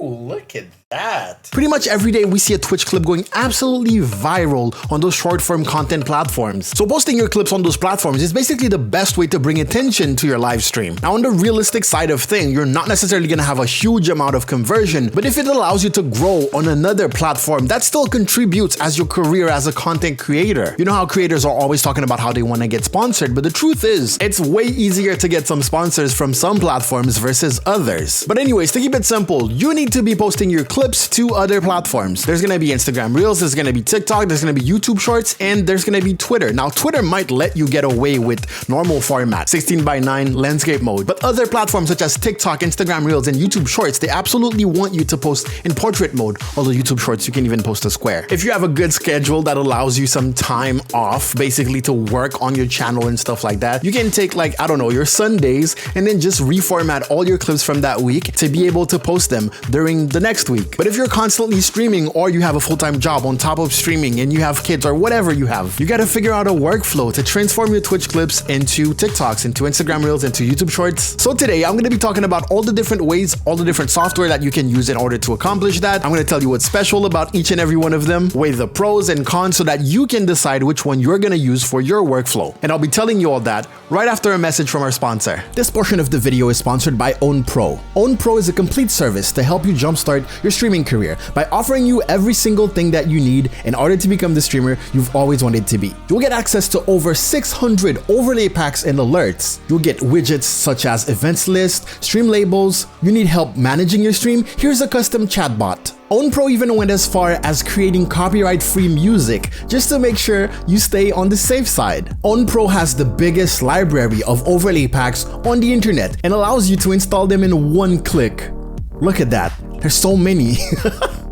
look at that. Pretty much every day we see a Twitch clip going absolutely viral on those short form content platforms. So posting your clips on those platforms is basically the best way to bring attention to your live stream. Now on the realistic side of things, you're not necessarily going to have a huge amount of conversion, but if it allows you to grow on another platform, that still contributes as your career as a content creator. You know how creators are always talking about how they want to get sponsored, but the truth is, it's way easier to get some sponsors from some platforms versus others. But anyways, to keep it simple, you need to be posting your clips to other platforms. There's going to be Instagram Reels, there's going to be TikTok, there's going to be YouTube Shorts, and there's going to be Twitter. Now, Twitter might let you get away with normal format, 16:9 landscape mode, but other platforms such as TikTok, Instagram Reels, and YouTube Shorts, they absolutely want you to post in portrait mode, although YouTube Shorts, you can even post a square. If you have a good schedule that allows you some time off, basically to work on your channel and stuff like that, you can take like, I don't know, your Sundays and then just reformat all your clips from that week to be able to post them during the next week. But if you're constantly streaming or you have a full-time job on top of streaming and you have kids or whatever you have, you got to figure out a workflow to transform your Twitch clips into TikToks, into Instagram Reels, into YouTube Shorts. So today I'm going to be talking about all the different ways, all the different software that you can use in order to accomplish that. I'm going to tell you what's special about each and every one of them, weigh the pros and cons so that you can decide which one you're going to use for your workflow. And I'll be telling you all that right after a message from our sponsor. This portion of the video is sponsored by OwnPro. OwnPro is a complete service to help you jumpstart your streaming career by offering you every single thing that you need in order to become the streamer you've always wanted to be. You'll get access to over 600 overlay packs and alerts. You'll get widgets such as events list, stream labels. You need help managing your stream? Here's a custom chatbot. OwnPro even went as far as creating copyright-free music just to make sure you stay on the safe side. OwnPro has the biggest library of overlay packs on the internet and allows you to install them in one click. Look at that, there's so many.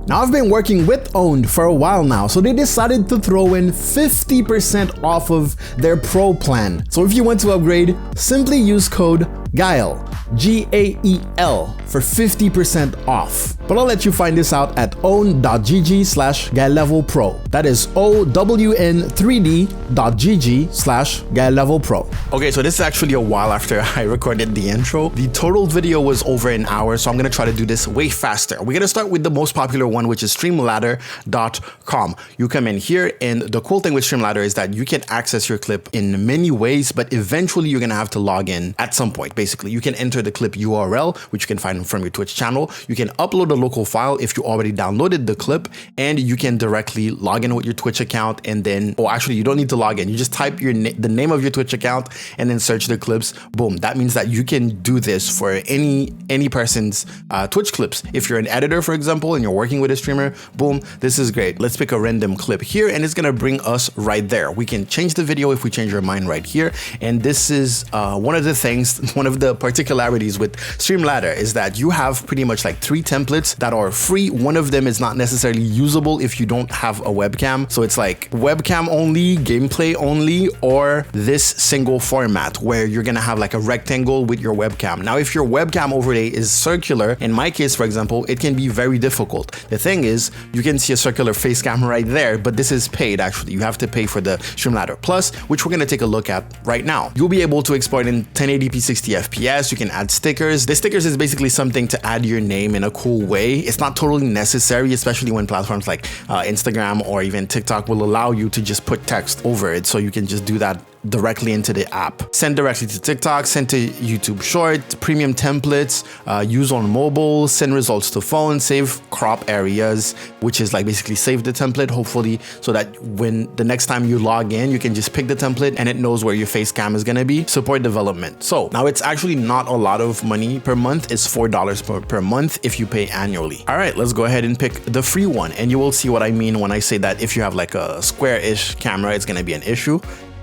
Now I've been working with Owned for a while now, so they decided to throw in 50% off of their Pro plan. So if you want to upgrade, simply use code GAEL, G-A-E-L, for 50% off. But I'll let you find this out at own.gg/GaelLevelPro. That is own3d.gg/GaelLevelPro. Okay, so this is actually a while after I recorded the intro. The total video was over an hour, so I'm gonna try to do this way faster. We're gonna start with the most popular one, which is Streamladder.com. You come in here, and the cool thing with Streamladder is that you can access your clip in many ways, but eventually you're gonna have to log in at some point. Basically, you can enter the clip URL, which you can find from your Twitch channel. You can upload a local file if you already downloaded the clip, and you can directly log in with your Twitch account, and then, oh, actually, you don't need to log in. You just type the name of your Twitch account and then search the clips. Boom. That means that you can do this for any person's Twitch clips. If you're an editor, for example, and you're working with a streamer, boom, this is great. Let's pick a random clip here, and it's gonna bring us right there. We can change the video if we change our mind right here. And this is one of the things, one of the particularities with Streamladder is that you have pretty much like 3 templates that are free. One of them is not necessarily usable if you don't have a webcam. So it's like webcam only, gameplay only, or this single format where you're gonna have like a rectangle with your webcam. Now, if your webcam overlay is circular, in my case, for example, it can be very difficult. The thing is, you can see a circular face cam right there, but this is paid actually. You have to pay for the Streamladder Plus, which we're gonna take a look at right now. You'll be able to export in 1080p 60 FPS. You can add stickers. The stickers is basically something to add your name in a cool way. It's not totally necessary, especially when platforms like Instagram or even TikTok will allow you to just put text over it. So you can just do that directly into the app. Send directly to TikTok, send to YouTube Short, premium templates, use on mobile, send results to phone, save crop areas, which is like basically save the template, hopefully, so that when the next time you log in, you can just pick the template and it knows where your face cam is gonna be. Support development. So now it's actually not a lot of money per month. It's $4 per month if you pay annually. All right, let's go ahead and pick the free one, and you will see what I mean when I say that if you have like a square-ish camera, it's gonna be an issue.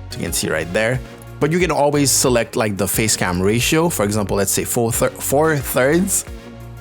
So you can see right there, but you can always select like the face cam ratio. For example, let's say 4/3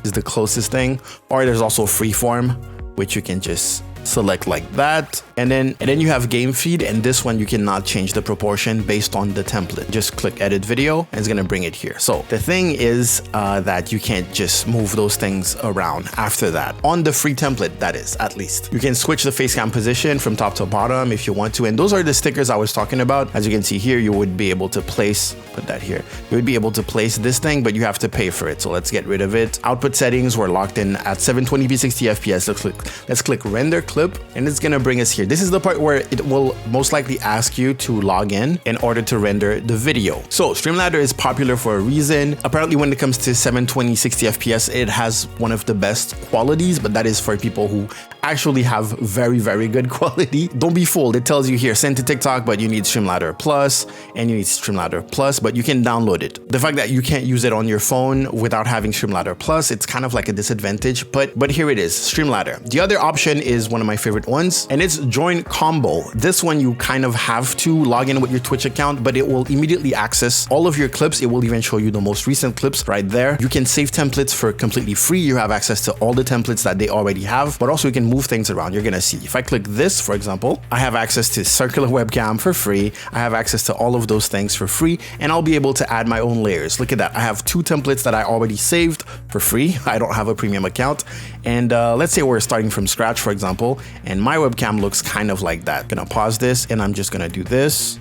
is the closest thing, or there's also freeform, which you can just select like that, and then you have game feed, and this one you cannot change the proportion based on the template. Just click edit video and it's gonna bring it here. So the thing is that you can't just move those things around after that. On the free template, that is, at least. You can switch the face cam position from top to bottom if you want to, and those are the stickers I was talking about. As you can see here, you would be able to place, put that here, you would be able to place this thing, but you have to pay for it. So let's get rid of it. Output settings were locked in at 720p 60 fps. Let's click render clip, and it's gonna bring us here. This is the part where it will most likely ask you to log in order to render the video. So Streamladder is popular for a reason. Apparently when it comes to 720 60 fps, it has one of the best qualities, but that is for people who actually have very good quality. Don't be fooled. It tells you here, send to TikTok, but you need Streamladder Plus, and you need Streamladder Plus, but you can download it. The fact that you can't use it on your phone without having Streamladder Plus, it's kind of like a disadvantage, but here it is, Streamladder. The other option is one of my favorite ones, and it's JoinCombo. This one you kind of have to log in with your Twitch account, but it will immediately access all of your clips. It will even show you the most recent clips right there. You can save templates for completely free. You have access to all the templates that they already have, but also you can move things around. You're gonna see, if I click this, for example, I have access to circular webcam for free. I have access to all of those things for free, and I'll be able to add my own layers. Look at that. I have 2 templates that I already saved for free. I don't have a premium account. And let's say we're starting from scratch, for example, and my webcam looks kind of like that. Gonna pause this, and I'm just gonna do this.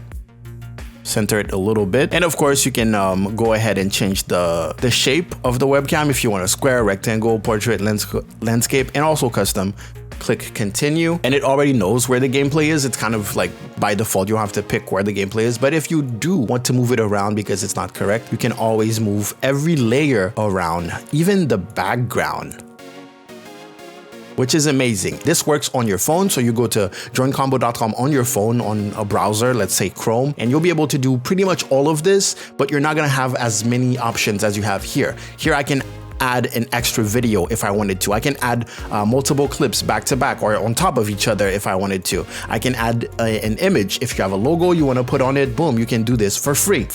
Center it a little bit, and of course you can go ahead and change the shape of the webcam if you want a square, rectangle, portrait, landscape, and also custom. Click continue, and it already knows where the gameplay is. It's kind of like by default you don't have to pick where the gameplay is, but if you do want to move it around because it's not correct, you can always move every layer around, even the background, which is amazing. This works on your phone, so you go to joincombo.com on your phone on a browser, let's say Chrome, and you'll be able to do pretty much all of this, but you're not gonna have as many options as you have here. Here I can add an extra video if I wanted to. I can add multiple clips back to back or on top of each other if I wanted to. I can add an image. If you have a logo you want to put on it, boom, you can do this for free.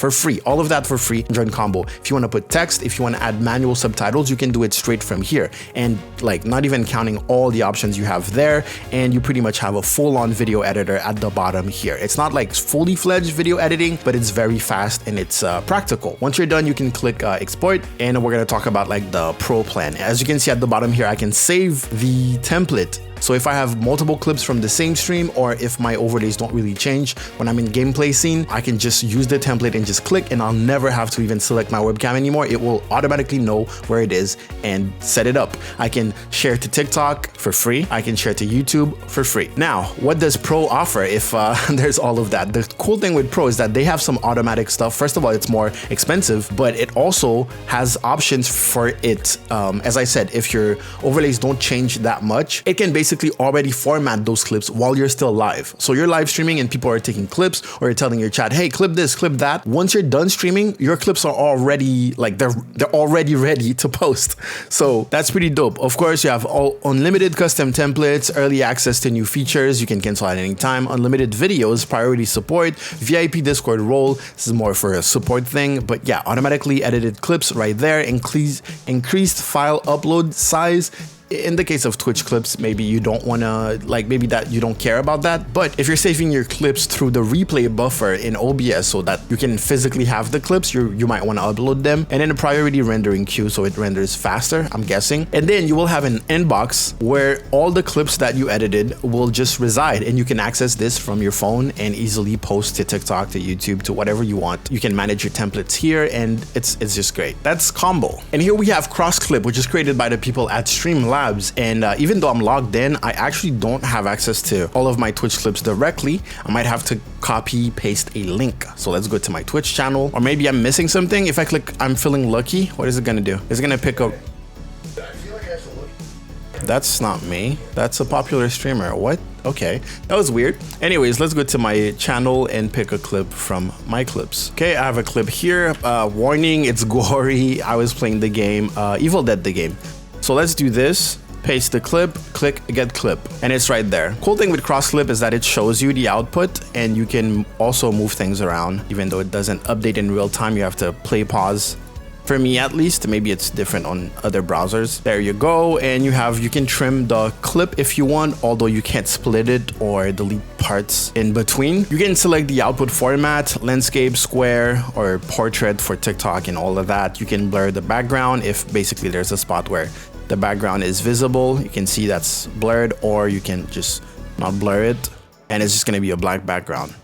All of that for free in JoinCombo. If you want to put text, if you want to add manual subtitles, you can do it straight from here. And like not even counting all the options you have there, and you pretty much have a full-on video editor at the bottom here. It's not like fully fledged video editing, but it's very fast and it's practical. Once you're done, you can click export, and we're going to talk about like the pro plan. As you can see at the bottom here, I can save the template. So if I have multiple clips from the same stream, or if my overlays don't really change when I'm in gameplay scene, I can just use the template and just click, and I'll never have to even select my webcam anymore. It will automatically know where it is and set it up. I can share to TikTok for free. I can share to YouTube for free. Now, what does Pro offer if there's all of that? The cool thing with Pro is that they have some automatic stuff. First of all, it's more expensive, but it also has options for it. As I said, if your overlays don't change that much, it can basically already format those clips while you're still live. So you're live streaming and people are taking clips, or you're telling your chat, hey, clip this, clip that. Once you're done streaming, your clips are already like they're already ready to post. So that's pretty dope. Of course, you have all unlimited custom templates, early access to new features. You can cancel at any time, unlimited videos, priority support, VIP Discord role. This is more for a support thing, but yeah, automatically edited clips right there, increased file upload size. In the case of Twitch clips, maybe you don't want to, like, maybe that you don't care about that. But if you're saving your clips through the replay buffer in OBS so that you can physically have the clips, you might want to upload them. And then a priority rendering queue, so it renders faster, I'm guessing. And then you will have an inbox where all the clips that you edited will just reside, and you can access this from your phone and easily post to TikTok, to YouTube, to whatever you want. You can manage your templates here, and it's just great. That's Combo. And here we have Crossclip, which is created by the people at Streamladder. And even though I'm logged in, I actually don't have access to all of my Twitch clips directly. I might have to copy paste a link. So let's go to my Twitch channel, or maybe I'm missing something. If I click I'm feeling lucky, what is it gonna do? It's gonna pick up. That's not me. That's a popular streamer. What? Okay, that was weird. Anyways, let's go to my channel and pick a clip from my clips. Okay, I have a clip here. Warning, it's gory. I was playing the game, Evil Dead the game. So let's do this. Paste the clip, click get clip, and it's right there. Cool thing with Crossclip is that it shows you the output, and you can also move things around. Even though it doesn't update in real time, you have to play pause For me at least, maybe it's different on other browsers. There you go. And you can trim the clip if you want, although you can't split it or delete parts in between. You can select the output format, landscape, square, or portrait for TikTok and all of that. You can blur the background if basically there's a spot where the background is visible. You can see that's blurred, or you can just not blur it and it's just going to be a black background.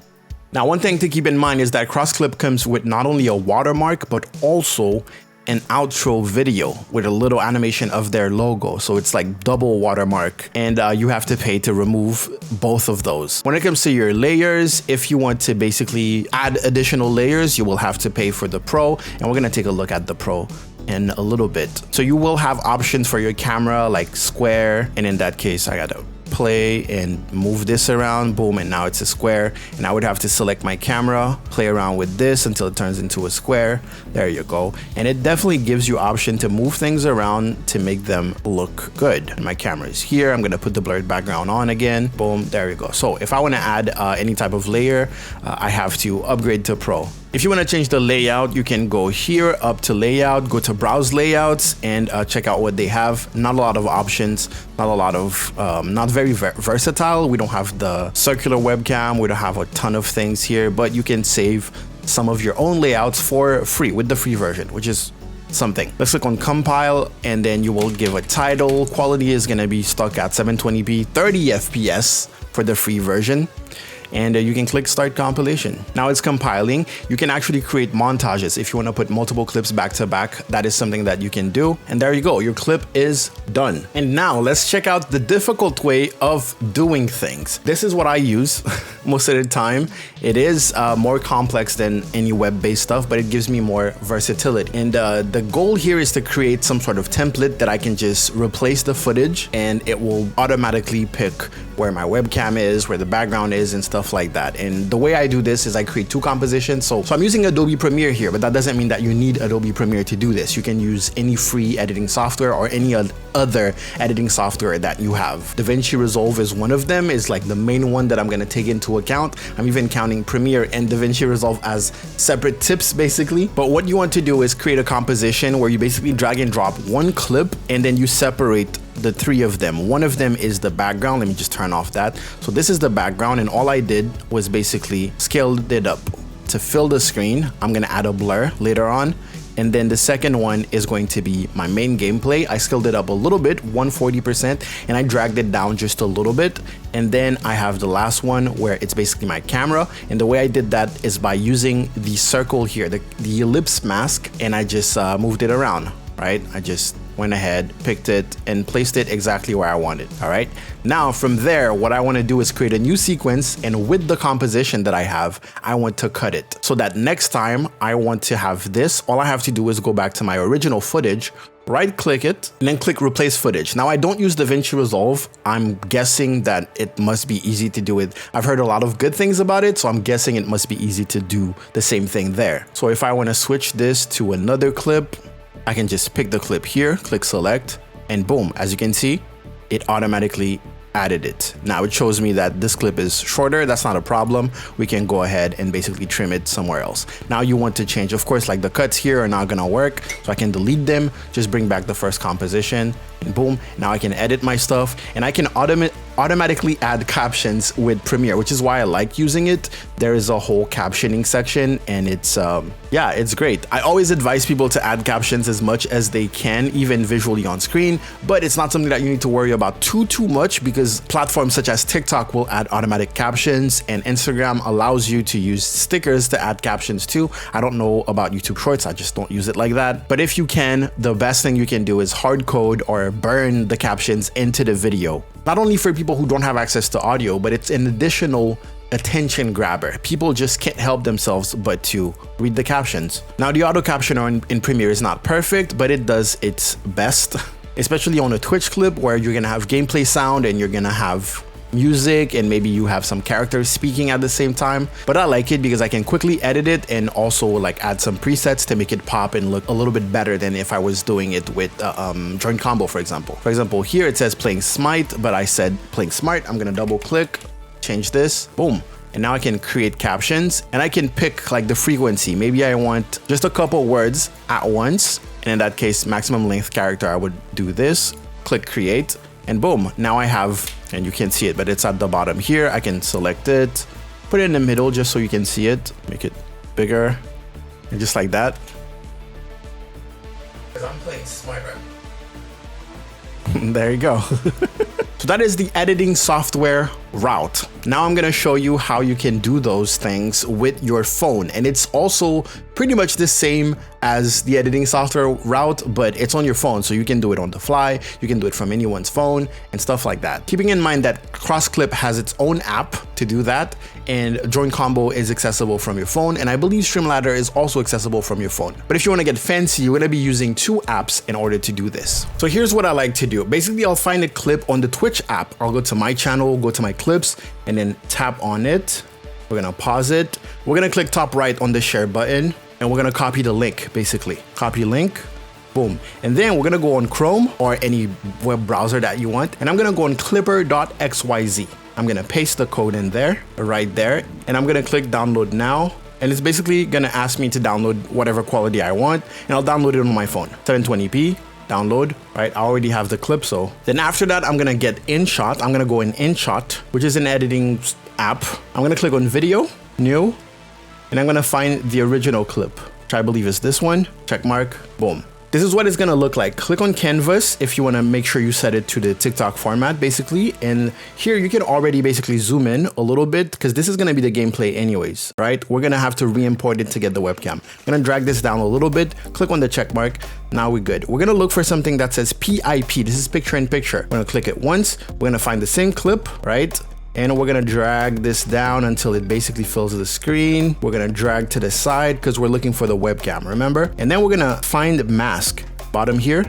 Now, one thing to keep in mind is that Crossclip comes with not only a watermark, but also an outro video with a little animation of their logo. So it's like double watermark, and you have to pay to remove both of those. When it comes to your layers, if you want to basically add additional layers, you will have to pay for the Pro, and we're going to take a look at the Pro in a little bit. So you will have options for your camera like square, and in that case, I gotta play and move this around, boom, and now it's a square. And I would have to select my camera, play around with this until it turns into a square. There you go. And it definitely gives you option to move things around to make them look good. And my camera is here. I'm gonna put the blurred background on again, boom, there you go. So if I want to add any type of layer, I have to upgrade to Pro. If you want to change the layout, you can go here up to layout, go to browse layouts, and check out what they have. Not a lot of options, not very versatile. We don't have the circular webcam. We don't have a ton of things here, but you can save some of your own layouts for free with the free version, which is something. Let's click on compile, and then you will give a title. Quality is going to be stuck at 720p, 30 FPS for the free version. And you can click start compilation. Now it's compiling. You can actually create montages if you want to put multiple clips back to back. That is something that you can do. And there you go, your clip is done. And now let's check out the difficult way of doing things. This is what I use most of the time. It is more complex than any web-based stuff, but it gives me more versatility. And the goal here is to create some sort of template that I can just replace the footage, and it will automatically pick where my webcam is, where the background is, and stuff like that. And the way I do this is I create two compositions. So I'm using Adobe Premiere here, but that doesn't mean that you need Adobe Premiere to do this. You can use any free editing software or any other editing software that you have. DaVinci Resolve is one of them, is like the main one that I'm going to take into account. I'm even counting Premiere and DaVinci Resolve as separate tips basically. But what you want to do is create a composition where you basically drag and drop one clip, and then you separate the three of them. One of them is the background. Let me just turn off that. So this is the background, and all I did was basically scaled it up to fill the screen. I'm gonna add a blur later on. And then the second one is going to be my main gameplay. I scaled it up a little bit, 140%, and I dragged it down just a little bit. And then I have the last one where it's basically my camera. And the way I did that is by using the circle here, the ellipse mask, and I just moved it around, right? I just went ahead, picked it, and placed it exactly where I wanted. All right. Now from there, what I want to do is create a new sequence, and with the composition that I have, I want to cut it so that next time I want to have this, all I have to do is go back to my original footage, right click it, and then click replace footage. Now I don't use DaVinci Resolve. I'm guessing that it must be easy to do it. I've heard a lot of good things about it, so I'm guessing it must be easy to do the same thing there. So if I want to switch this to another clip, I can just pick the clip here, click select, and boom, as you can see, it automatically added it. Now it shows me that this clip is shorter. That's not a problem. We can go ahead and basically trim it somewhere else. Now you want to change, of course, like the cuts here are not gonna work, so I can delete them, just bring back the first composition, and boom, now I can edit my stuff, and I can automatically add captions with Premiere, which is why I like using it. There is a whole captioning section, and it's yeah, it's great. I always advise people to add captions as much as they can, even visually on screen, but it's not something that you need to worry about too much, because platforms such as TikTok will add automatic captions, and Instagram allows you to use stickers to add captions too. I don't know about YouTube Shorts, I just don't use it like that. But if you can, the best thing you can do is hard code or burn the captions into the video. Not only for people who don't have access to audio, but it's an additional attention grabber. People just can't help themselves but to read the captions. Now the auto captioner in Premiere is not perfect, but it does its best, especially on a Twitch clip where you're gonna have gameplay sound and you're gonna have music, and maybe you have some characters speaking at the same time. But I like it because I can quickly edit it and also like add some presets to make it pop and look a little bit better than if I was doing it with JoinCombo, for example. For example, here it says playing Smite, but I said playing Smart. I'm gonna double click, change this, boom. And now I can create captions and I can pick like the frequency. Maybe I want just a couple words at once. And in that case, maximum length character, I would do this, click create, and boom, now I have, and you can't see it, but it's at the bottom here. I can select it, put it in the middle just so you can see it, make it bigger, and just like that. Because I'm playing smarter. There you go. So that is the editing software route. Now I'm gonna show you how you can do those things with your phone. And it's also pretty much the same as the editing software route, but it's on your phone. So you can do it on the fly, you can do it from anyone's phone and stuff like that. Keeping in mind that Crossclip has its own app to do that, and JoinCombo is accessible from your phone. And I believe Streamladder is also accessible from your phone. But if you wanna get fancy, you're gonna be using 2 apps in order to do this. So here's what I like to do. Basically, I'll find a clip on the Twitch app. I'll go to my channel, go to my clips, and then tap on it. We're gonna pause it. We're gonna click top right on the share button, and we're gonna copy the link, basically. Copy link, boom. And then we're gonna go on Chrome or any web browser that you want, and I'm gonna go on clipper.xyz. I'm gonna paste the code in there, right there, and I'm gonna click download now. And it's basically gonna ask me to download whatever quality I want, and I'll download it on my phone. 720p, download, right? I already have the clip, so. Then after that, I'm gonna get Inshot. I'm gonna go in Inshot, which is an editing app. I'm gonna click on video, new, and I'm gonna find the original clip, which I believe is this one, check mark, boom. This is what it's gonna look like. Click on canvas if you wanna make sure you set it to the TikTok format, basically. And here you can already basically zoom in a little bit because this is gonna be the gameplay anyways, right? We're gonna have to re-import it to get the webcam. I'm gonna drag this down a little bit, click on the check mark. Now we're good. We're gonna look for something that says PIP. This is picture in picture. We're gonna click it once. We're gonna find the same clip, right? And we're gonna drag this down until it basically fills the screen. We're gonna drag to the side because we're looking for the webcam, remember? And then we're gonna find mask, bottom here.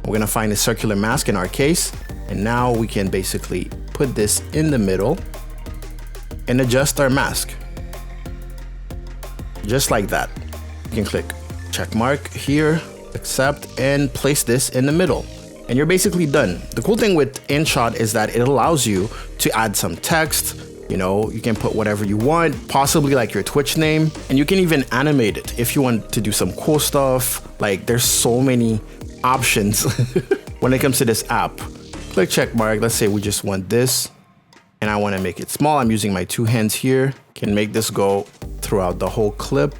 We're gonna find a circular mask in our case. And now we can basically put this in the middle and adjust our mask. Just like that. You can click check mark here, accept, and place this in the middle. And you're basically done. The cool thing with Inshot is that it allows you to add some text. You know, you can put whatever you want, possibly like your Twitch name, and you can even animate it if you want to do some cool stuff. Like there's so many options when it comes to this app. Click check mark. Let's say we just want this and I want to make it small. I'm using my 2 hands here. Can make this go throughout the whole clip.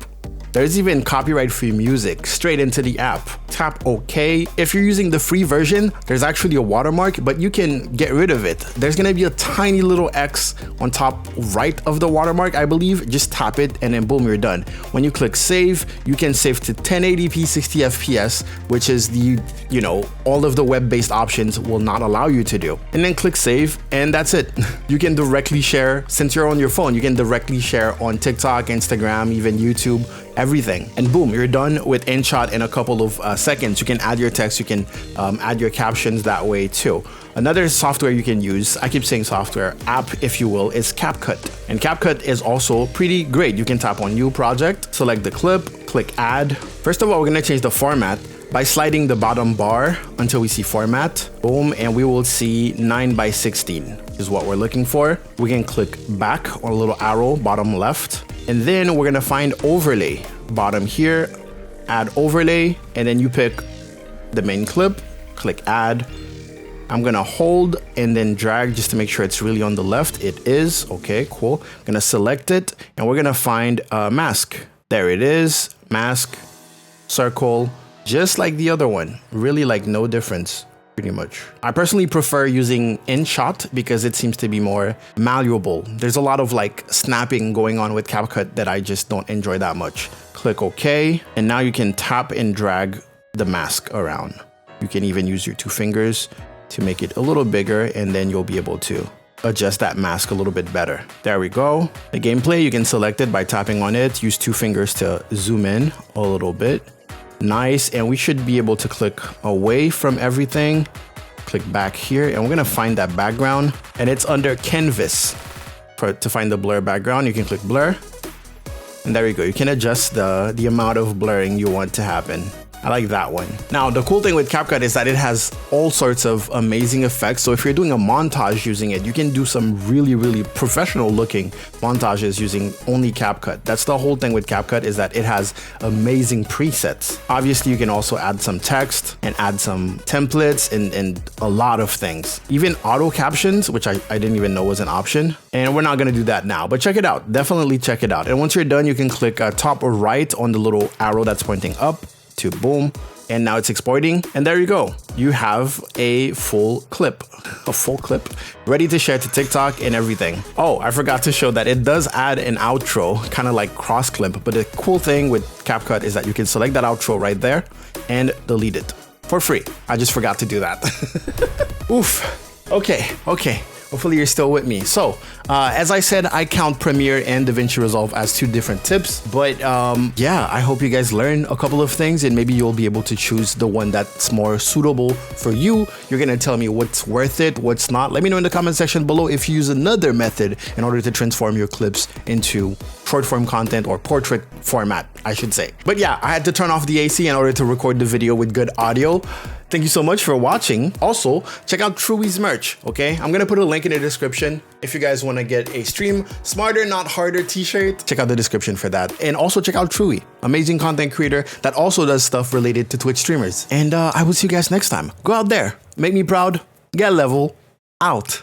There's even copyright-free music straight into the app. Tap OK. If you're using the free version, there's actually a watermark, but you can get rid of it. There's gonna be a tiny little X on top right of the watermark, I believe. Just tap it and then boom, you're done. When you click save, you can save to 1080p 60 FPS, which is the, you know, all of the web-based options will not allow you to do. And then click save and that's it. You can directly share, since you're on your phone, you can directly share on TikTok, Instagram, even YouTube, everything. And boom, you're done with Inshot in a couple of seconds. You can add your text, you can add your captions that way too. Another software you can use, I keep saying software, app if you will, is Capcut. And Capcut is also pretty great. You can tap on new project, select the clip, click add. First of all, we're gonna change the format by sliding the bottom bar until we see format, boom, and we will see 9:16 is what we're looking for. We can click back or a little arrow, bottom left, and then we're gonna find overlay, bottom here, add overlay, and then you pick the main clip, click add. I'm gonna hold and then drag just to make sure it's really on the left. It is, okay, cool. I'm gonna select it and we're gonna find a mask. There it is, mask, circle, just like the other one. Really like no difference, pretty much. I personally prefer using Inshot because it seems to be more malleable. There's a lot of like snapping going on with Capcut that I just don't enjoy that much. Click OK, and now you can tap and drag the mask around. You can even use your 2 fingers to make it a little bigger, and then you'll be able to adjust that mask a little bit better. There we go. The gameplay, you can select it by tapping on it. Use 2 fingers to zoom in a little bit. Nice, and we should be able to click away from everything. Click back here, and we're gonna find that background, and it's under canvas. To find the blur background, you can click blur, and there you go. You can adjust the amount of blurring you want to happen. I like that one. Now, the cool thing with Capcut is that it has all sorts of amazing effects. So if you're doing a montage using it, you can do some really professional looking montages using only Capcut. That's the whole thing with Capcut, is that it has amazing presets. Obviously, you can also add some text and add some templates and a lot of things. Even auto captions, which I didn't even know was an option. And we're not gonna do that now, but check it out. Definitely check it out. And once you're done, you can click top or right on the little arrow that's pointing up to boom. And now it's exporting. And there you go. You have a full clip ready to share to TikTok and everything. Oh, I forgot to show that it does add an outro, kind of like Crossclip. But the cool thing with Capcut is that you can select that outro right there and delete it for free. I just forgot to do that. Oof. Okay. Hopefully you're still with me. So, as I said, I count Premiere and DaVinci Resolve as two different tips. But yeah, I hope you guys learn a couple of things and maybe you'll be able to choose the one that's more suitable for you. You're gonna tell me what's worth it, what's not. Let me know in the comment section below if you use another method in order to transform your clips into short form content, or portrait format, I should say. But yeah, I had to turn off the AC in order to record the video with good audio. Thank you so much for watching. Also, check out Truey's merch, okay? I'm gonna put a link in the description. If you guys wanna get a Stream Smarter, Not Harder t-shirt, check out the description for that. And also check out Truey, amazing content creator that also does stuff related to Twitch streamers. And I will see you guys next time. Go out there, make me proud, get level, out.